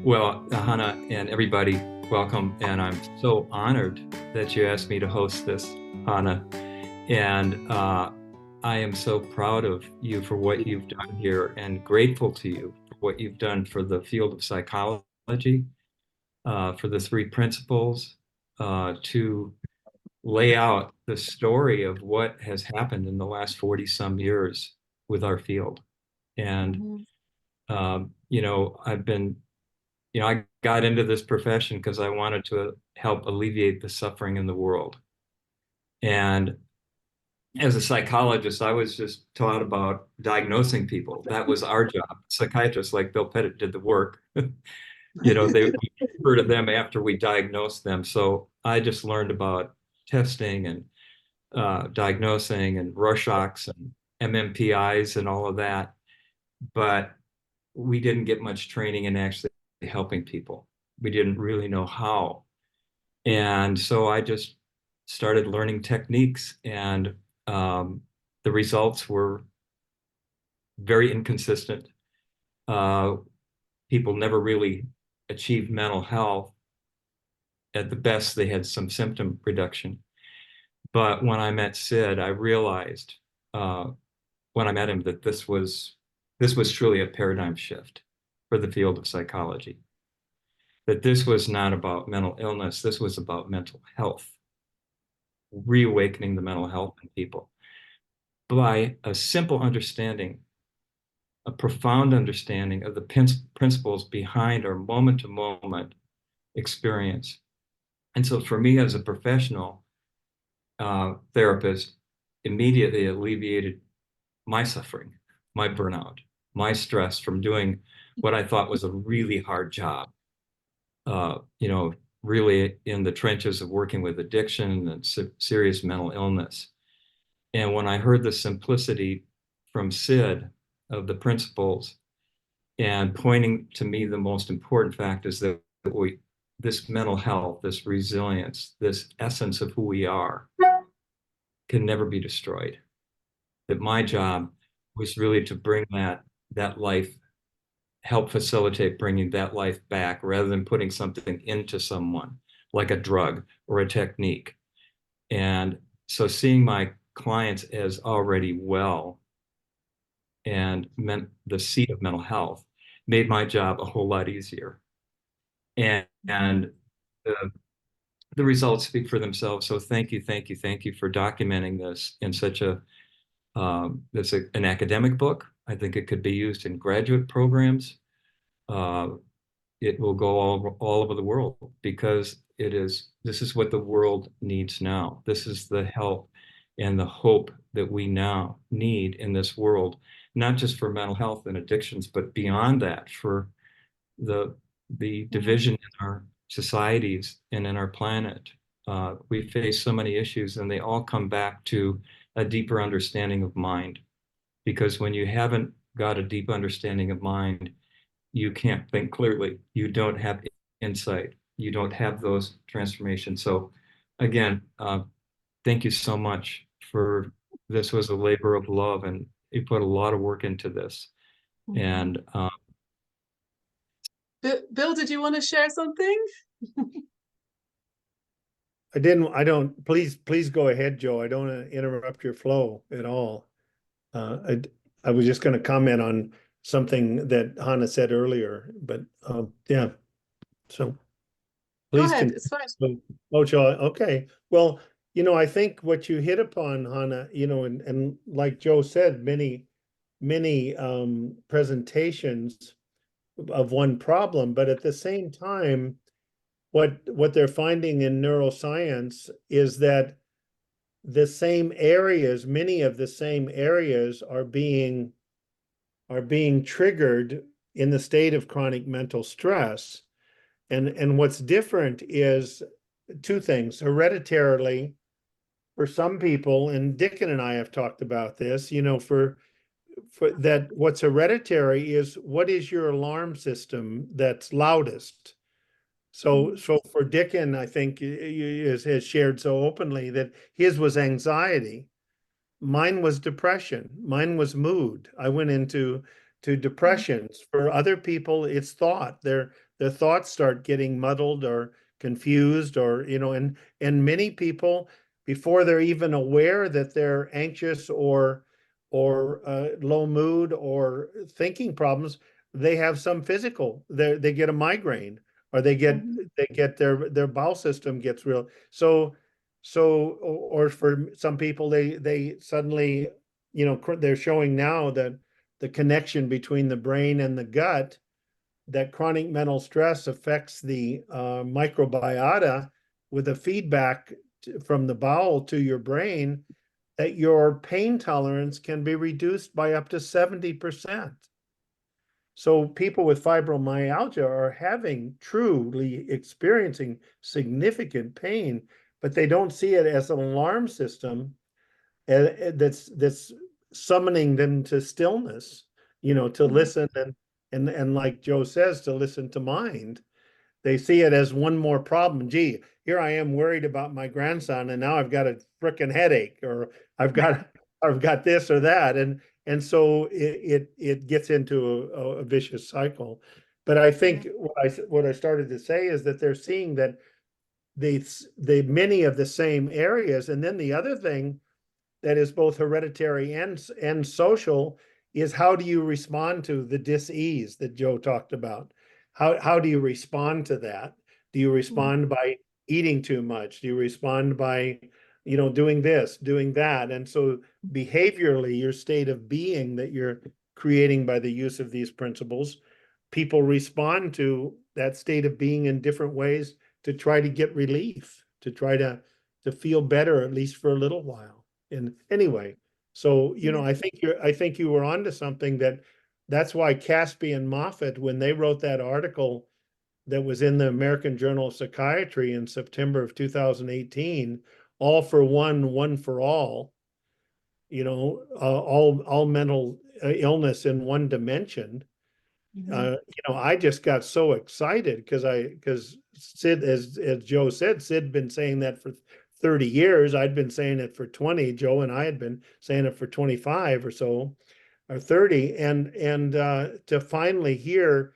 Well, Hannah and everybody, welcome. And I'm so honored that you asked me to host this, Hannah. And I am so proud of you for what you've done here and grateful to you for what you've done for the field of psychology, for the three principles, to lay out the story of what has happened in the last 40 some years with our field. And, Mhm. I've been I got into this profession because I wanted to help alleviate the suffering in the world. And as a psychologist, I was just taught about diagnosing people. That was our job. Psychiatrists like Bill Pettit did the work. They refer to them after we diagnosed them. So I just learned about testing and diagnosing and Rorschachs and MMPIs and all of that. But we didn't get much training in actually helping people. We didn't really know how. And so I just started learning techniques, and the results were very inconsistent. Uh, People never really achieved mental health. At the best, they had some symptom reduction. But when I met Sid, I realized uh, when I met him that this was truly a paradigm shift for the field of psychology. That this was not about mental illness, this was about mental health, reawakening the mental health in people by a simple understanding, a profound understanding of the principles behind our moment to moment experience. And so for me as a professional therapist, immediately alleviated my suffering, my burnout, my stress from doing what I thought was a really hard job. Uh, you know, Really in the trenches of working with addiction and serious mental illness. And when I heard the simplicity from Sid of the principles and pointing to me the most important fact is that this mental health, this resilience, this essence of who we are can never be destroyed. That my job was really to bring that life, help facilitate bringing that life back rather than putting something into someone like a drug or a technique. And so seeing my clients as already well and meant the seat of mental health made my job a whole lot easier. And the, the results speak for themselves. So thank you, thank you, thank you for documenting this in such an academic book. I think it could be used in graduate programs. Uh, it will go all over the world because this is what the world needs now. This is the help and the hope that we now need in this world, not just for mental health and addictions, but beyond that, for the division in our societies and in our planet. We face so many issues, and they all come back to a deeper understanding of mind. Because when you haven't got a deep understanding of mind, you can't think clearly. You don't have insight. You don't have those transformations. So, again, thank you so much for this. Was a labor of love, and you put a lot of work into this. Mhm. And Bill, did you want to share something? I don't, please go ahead, Joe. I don't want to interrupt your flow at all. I was just going to comment on something that Hannah said earlier, but yeah, so Go please ahead, continue. it's fine. Oh, Joe, okay. Well, I think what you hit upon, Hannah, and like Joe said, many presentations of one problem, but at the same time, what they're finding in neuroscience is that many of the same areas are being triggered in the state of chronic mental stress. And what's different is two things. Hereditarily, for some people, and Dickon and I have talked about this, for that what's hereditary is what is your alarm system that's loudest. So for Dickon, I think has shared so openly that his was anxiety. Mine was depression. Mine was mood. I went into to depressions. For other people, it's thought. Their thoughts start getting muddled or confused, or and many people, before they're even aware that they're anxious or low mood or thinking problems, they have some physical. They get a migraine, or they get their bowel system gets real. Or for some people, they suddenly, they're showing now that the connection between the brain and the gut, that chronic mental stress affects the microbiota with a feedback from the bowel to your brain, that your pain tolerance can be reduced by up to 70%. So people with fibromyalgia are truly experiencing significant pain, but they don't see it as an alarm system that's summoning them to stillness, to listen, and like Joe says, to listen to mind. They see it as one more problem. Gee, here I am worried about my grandson, and now I've got a frickin' headache, or I've got I've got this or that, and so it gets into a vicious cycle. But I think what I started to say is that they're seeing that they many of the same areas, and then the other thing that is both hereditary and social is, how do you respond to the dis-ease that Joe talked about? How do you respond to that? Do you respond by eating too much? Do you respond by, doing this, doing that? And so behaviorally, your state of being that you're creating by the use of these principles, people respond to that state of being in different ways to try to get relief, to try to feel better, at least for a little while. And anyway, so I think you were onto something. That's why Caspi and Moffat, when they wrote that article that was in the American Journal of Psychiatry in September of 2018, all for one, one for all, all mental illness in one dimension. I just got so excited because Sid, as Joe said, Sid been saying that for 30 years. I'd been saying it for 20. Joe and I had been saying it for 25 or so, or 30. And to finally hear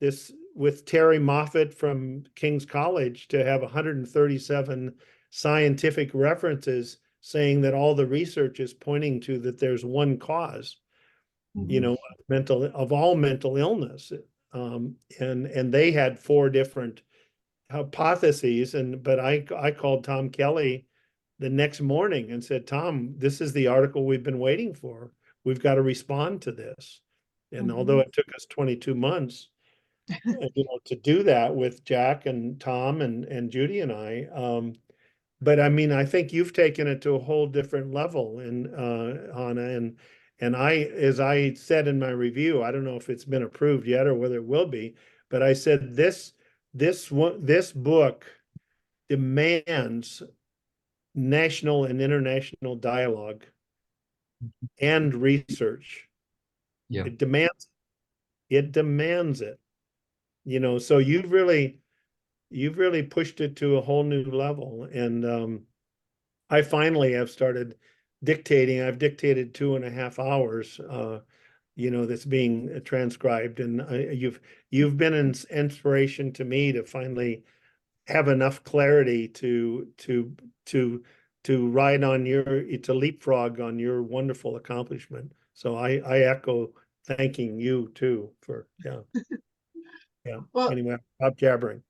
this with Terry Moffat from King's College, to have 137 scientific references saying that all the research is pointing to that there's one cause, of all mental illness. And they had 4 different hypotheses, but I called Tom Kelly the next morning and said, Tom, this is the article we've been waiting for. We've got to respond to this. And although it took us 22 months, to do that with Jack and Tom and Judy and I, but I mean, I think you've taken it to a whole different level, and Hannah, and as I said in my review, I don't know if it's been approved yet or whether it will be, but I said this book demands national and international dialogue and research. Yeah. It demands it. So you've really pushed it to a whole new level. And I finally have started dictating. I've dictated 2.5 hours, that's being transcribed. And you've been an inspiration to me to finally have enough clarity to ride on to leapfrog on your wonderful accomplishment. So I echo thanking you too for, yeah. Well, Anyway, stop jabbering.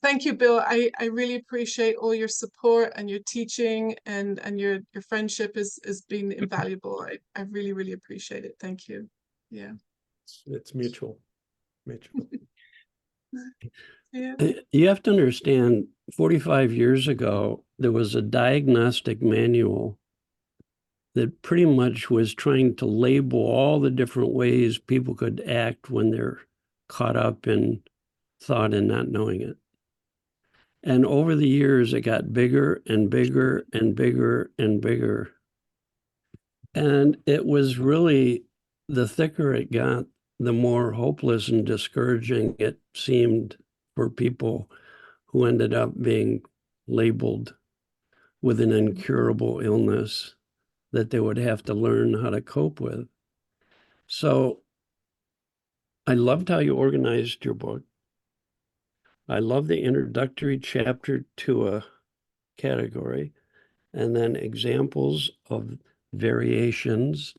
thank you, Bill. I really appreciate all your support and your teaching, and your friendship has been invaluable. I really, really appreciate it. Thank you. Yeah. It's mutual. Yeah. You have to understand, 45 years ago, there was a diagnostic manual that pretty much was trying to label all the different ways people could act when they're caught up in thought and not knowing it. And over the years, it got bigger and bigger and bigger and bigger. And it was really, the thicker it got, the more hopeless and discouraging it seemed for people who ended up being labeled with an incurable illness that they would have to learn how to cope with. So I loved how you organized your book. I love the introductory chapter to a category, and then examples of variations.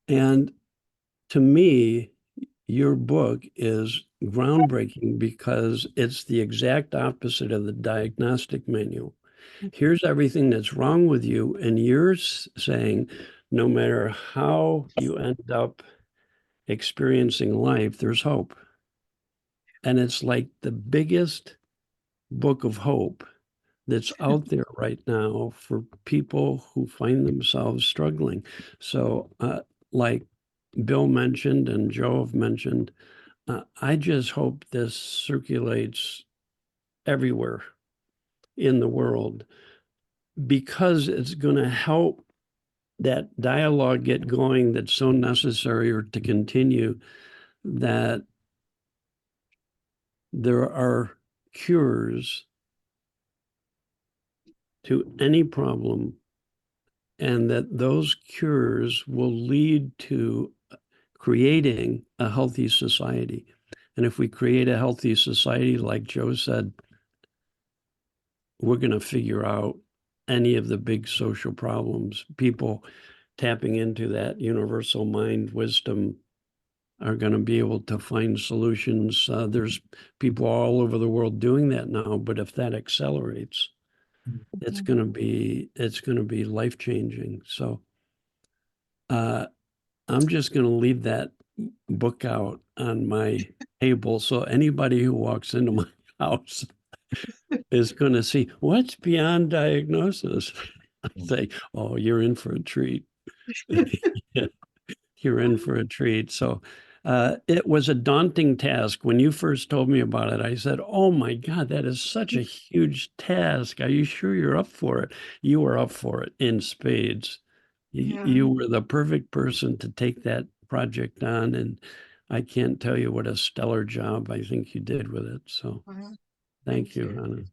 And to me, your book is groundbreaking because it's the exact opposite of the diagnostic manual. Here's everything that's wrong with you, and you're saying no matter how you end up experiencing life, there's hope. And it's like the biggest book of hope that's out there right now for people who find themselves struggling. So, like Bill mentioned and Joe have mentioned, I just hope this circulates everywhere in the world because it's going to help that dialogue get going that's so necessary or to continue, that there are cures to any problem, and that those cures will lead to creating a healthy society. And if we create a healthy society, like Joe said, we're going to figure out any of the big social problems. People tapping into that universal mind wisdom are going to be able to find solutions. There's people all over the world doing that now, but if that accelerates, it's going to be life-changing. So I'm just going to leave that book out on my table, so anybody who walks into my house is going to see what's beyond diagnosis. I say, oh, you're in for a treat. Yeah, you're in for a treat. So it was a daunting task. When you first told me about it, I said, oh my God, that is such a huge task. Are you sure you're up for it? You were up for it in spades. You were the perfect person to take that project on, and I can't tell you what a stellar job I think you did with it. So thank you, Hannah.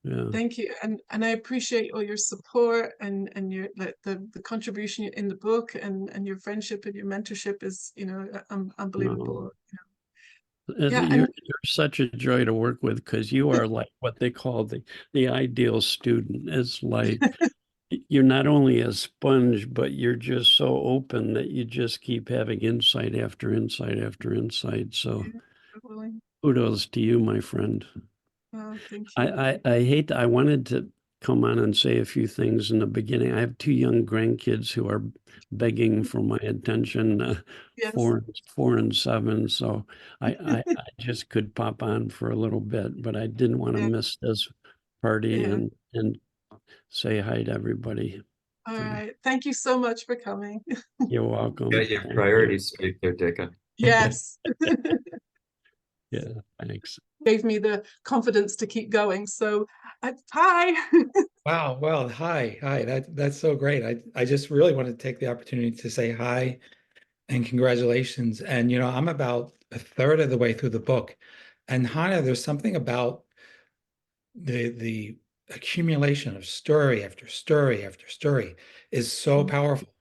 Yeah. Thank you, and I appreciate all your support and your the contribution in the book, and your friendship and your mentorship is, you know, unbelievable. Yeah, You're such a joy to work with, because you are like what they call the ideal student. It's like you're not only a sponge, but you're just so open that you just keep having insight after insight after insight. So kudos to you, my friend. Thank you. I hate I wanted to come on and say a few things in the beginning. I have two young grandkids who are begging for my attention, Yes. 4 and 7. So I just could pop on for a little bit, but I didn't want to miss this party and say hi to everybody. All right. Thank you so much for coming. You're welcome. Got your priorities straight there, Dicka. Yes. Yeah, thanks. Gave me the confidence to keep going. So, hi. Wow. Well, hi. That's so great. I just really want to take the opportunity to say hi and congratulations. And, you know, I'm about a third of the way through the book. And Hannah, there's something about the accumulation of story after story after story is so powerful.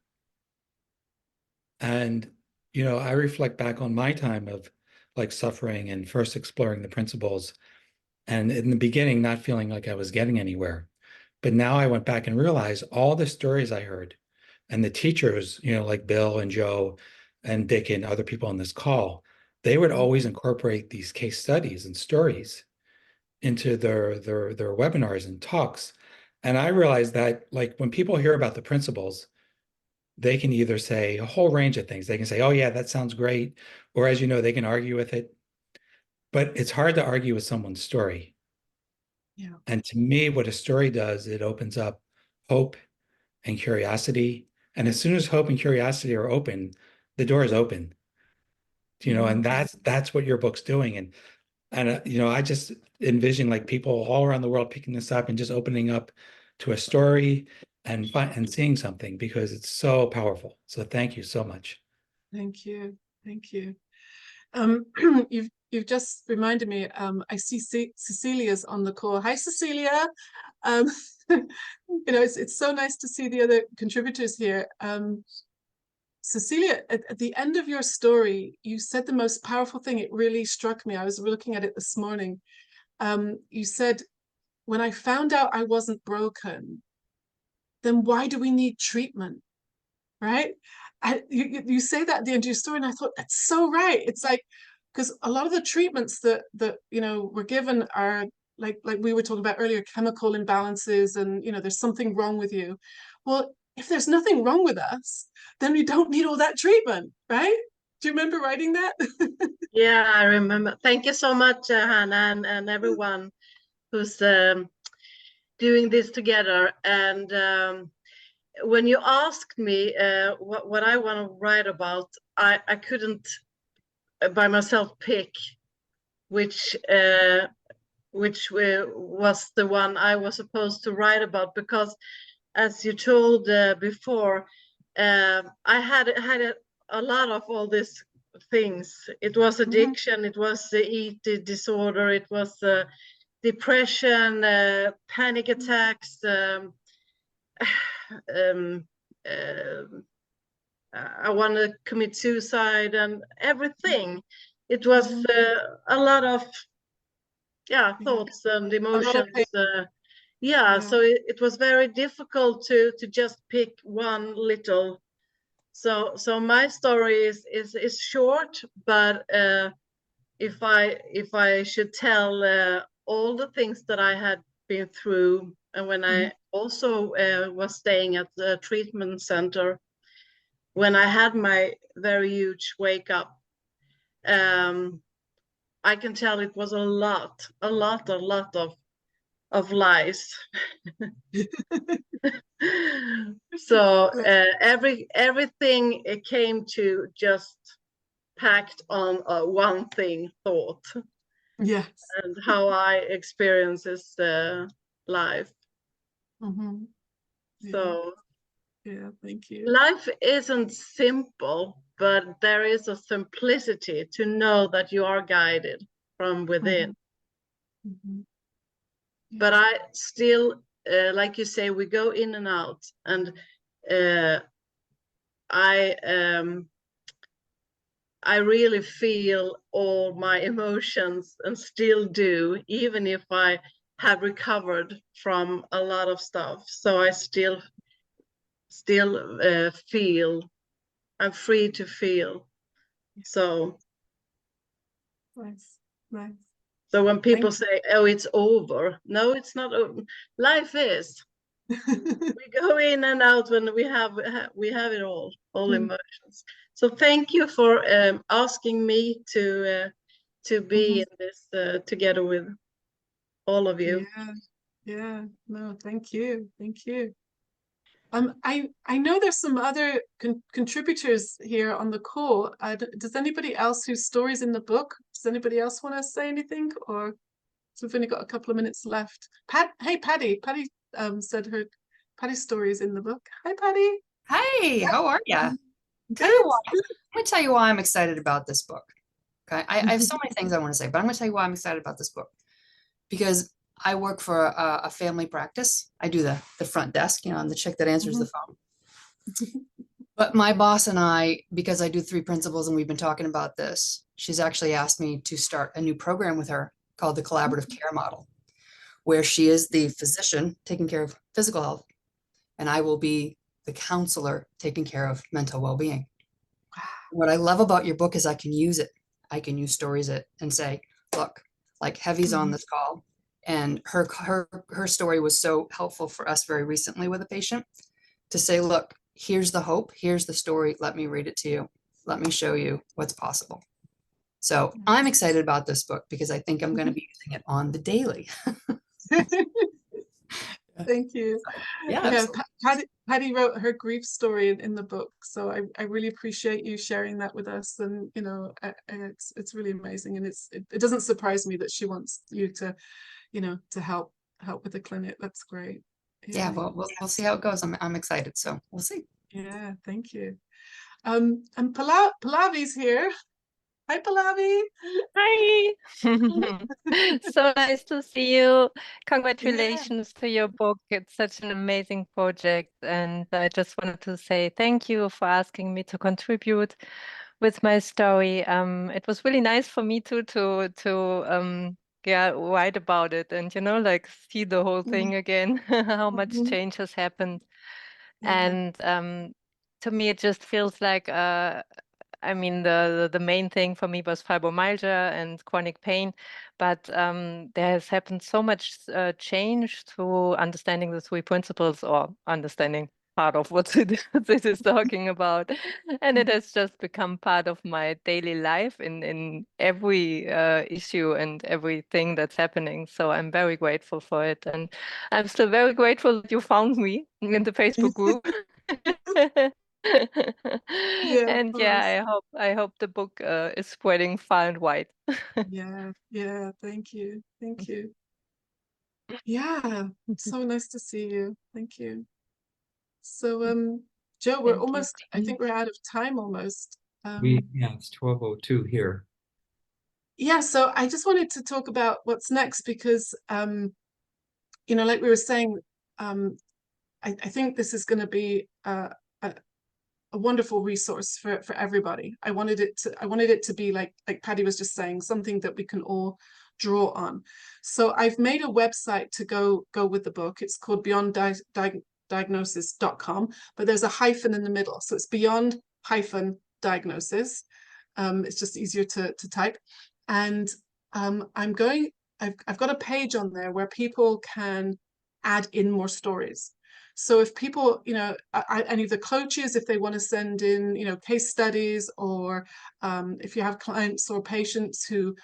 And, you know, I reflect back on my time of like suffering and first exploring the principles, and in the beginning, not feeling like I was getting anywhere. But now I went back and realized all the stories I heard and the teachers, you know, like Bill and Joe and Dick and other people on this call, they would always incorporate these case studies and stories into their webinars and talks. And I realized that, like, when people hear about the principles, they can either say a whole range of things. They can say, oh yeah, that sounds great. Or, as you know, they can argue with it. But it's hard to argue with someone's story. Yeah. And to me, what a story does, it opens up hope and curiosity. And as soon as hope and curiosity are open, the door is open. You know, and that's what your book's doing. And you know, I just envision like people all around the world picking this up and just opening up to a story and seeing something, because it's so powerful. So thank you so much. Thank you. Thank you. You've just reminded me, I see Cecilia's on the call. Hi, Cecilia. You know, it's so nice to see the other contributors here. Cecilia, at the end of your story, you said the most powerful thing. It really struck me. I was looking at it this morning. You said, when I found out I wasn't broken, then why do we need treatment? Right? You say that at the end of your story, and I thought, that's so right. It's like, because a lot of the treatments that we're given are like we were talking about earlier, chemical imbalances, and there's something wrong with you. Well, if there's nothing wrong with us, then we don't need all that treatment, right? Do you remember writing that? Yeah, I remember. Thank you so much, Hannah, and everyone who's doing this together. And when you asked me what I want to write about, I couldn't by myself pick which was the one I was supposed to write about, because as you told before, I had a lot of all these things. It was addiction, it was the eating disorder, it was depression, panic attacks, I want to commit suicide, and everything. It was a lot of thoughts and emotions. So it was very difficult to just pick one little. So my story is short, but if I should tell all the things that I had been through, and when I also was staying at the treatment center, when I had my very huge wake up, I can tell it was a lot of lies. So everything came to just packed on one thing, thought. Yes. And how I experience this life. So yeah, thank you. Life isn't simple, but there is a simplicity to know that you are guided from within. But I still, like you say, we go in and out, and I really feel all my emotions, and still do, even if I have recovered from a lot of stuff. So I still feel. I'm free to feel. So nice. So when people say, "Oh, it's over," no, it's not over. Life is. We go in and out when we have it all emotions. So thank you for asking me to be in this together with all of you. No, thank you. I know there's some other contributors here on the call. Does anybody else whose story's in the book? Does anybody else want to say anything? Or so we've only got a couple of minutes left. Hey, Patty. Patty said Patty's story is in the book. Hi, Patty. Hey, how are you? Good. I'm going to tell you why I'm excited about this book. Okay, I have so many things I want to say, but I'm going to tell you why I'm excited about this book. Because I work for a family practice. I do the front desk, I'm the chick that answers the phone. But my boss and I, because I do 3 principles and we've been talking about this, she's actually asked me to start a new program with her called the Collaborative Care Model, where she is the physician taking care of physical health, and I will be the counselor taking care of mental well-being. What I love about your book is I can use it. I can use stories and say, look, like Heavy's on this call, and her story was so helpful for us very recently with a patient to say, look, here's the hope, here's the story, let me read it to you, let me show you what's possible. So I'm excited about this book because I think I'm going to be using it on the daily. Thank you. Yeah, Patty wrote her grief story in the book, so I really appreciate you sharing that with us. And it's really amazing, and it doesn't surprise me that she wants you to to help with the clinic. That's great. Yeah, well, we'll see how it goes. I'm excited, so we'll see. Yeah, thank you. And Pallavi's here. Hi, Pallavi. Hi. So nice to see you. Congratulations to your book. It's such an amazing project. And I just wanted to say thank you for asking me to contribute with my story. It was really nice for me too to yeah, write about it and like see the whole thing again, how much Mhm. change has happened. Yeah. And to me it just feels like I mean, the main thing for me was fibromyalgia and chronic pain, but there has happened so much change through understanding the three principles or understanding part of what it is talking about, and it has just become part of my daily life in every issue and everything that's happening. So I'm very grateful for it, and I'm still very grateful that you found me in the Facebook group. Yeah, of And yeah, course. I hope the book is spreading far and wide. Yeah, yeah, thank you. Thank you. Yeah, so nice to see you. Thank you. So, Joe, we're Thank you. almost, I think we're out of time almost. Yeah, it's 12:02 here. Yeah, so I just wanted to talk about what's next because, like we were saying, I think this is going to be a wonderful resource for everybody. I wanted it to be like Patty was just saying, something that we can all draw on. So I've made a website to go with the book. It's called beyonddiagnosis.com, but there's a hyphen in the middle. So it's beyond-diagnosis. It's just easier to type. And I've got a page on there where people can add in more stories. So if people, any of the coaches, if they want to send in, case studies, or if you have clients or patients who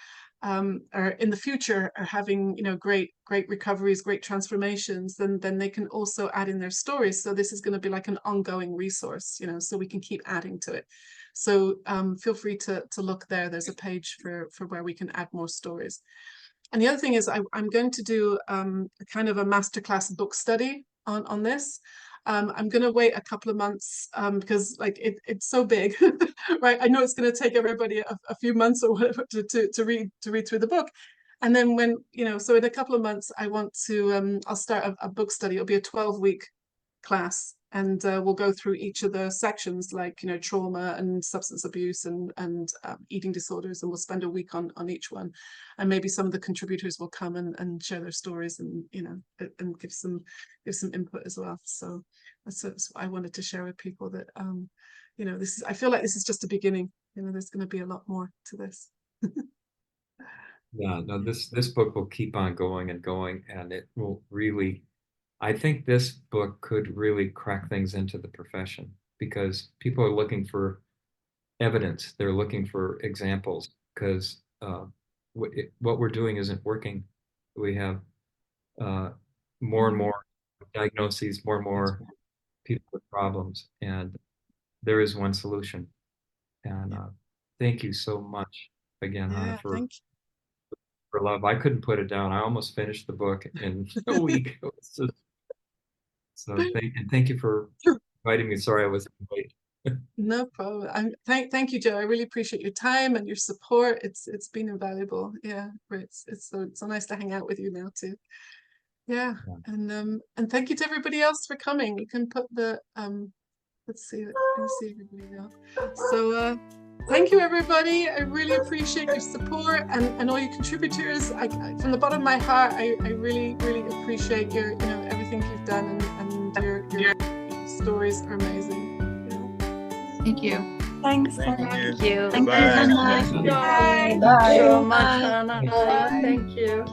are in the future are having, great recoveries, great transformations, then they can also add in their stories. So this is going to be like an ongoing resource, so we can keep adding to it. So feel free to look there. There's a page for where we can add more stories. And the other thing is I'm going to do a kind of a masterclass book study on this. I'm going to wait a couple of months because it's so big, right? I know it's going to take everybody a few months or whatever to read through the book. And then when, so in a couple of months, I want to, I'll start a book study. It'll be a 12-week class, and we'll go through each of the sections, like trauma and substance abuse and eating disorders, and we'll spend a week on each one, and maybe some of the contributors will come and share their stories and and give some input as well. So that's what I wanted to share with people, that this is, I feel like this is just a beginning. There's going to be a lot more to this. Yeah, no, this book will keep on going and going, and it will really, I think this book could really crack things into the profession, because people are looking for evidence. They're looking for examples, because what we're doing isn't working. We have more and more diagnoses, more and more people with problems, and there is one solution. And thank you so much again, Hannah, Yeah, thank you. for love. I couldn't put it down. I almost finished the book in a week. It was just, so thank you for inviting me. Sorry I was late. No problem. Thank you, Joe. I really appreciate your time and your support. It's been invaluable. Yeah, it's so nice to hang out with you now too. Yeah, and thank you to everybody else for coming. You can put the let's see everybody else. So thank you, everybody. I really appreciate your support and all your contributors. From the bottom of my heart, I really appreciate your everything you've done, and your stories are amazing. Thank you. Thanks. Thank you. you. Bye. Bye. Bye. Thank you so much, Hannah. Thank you.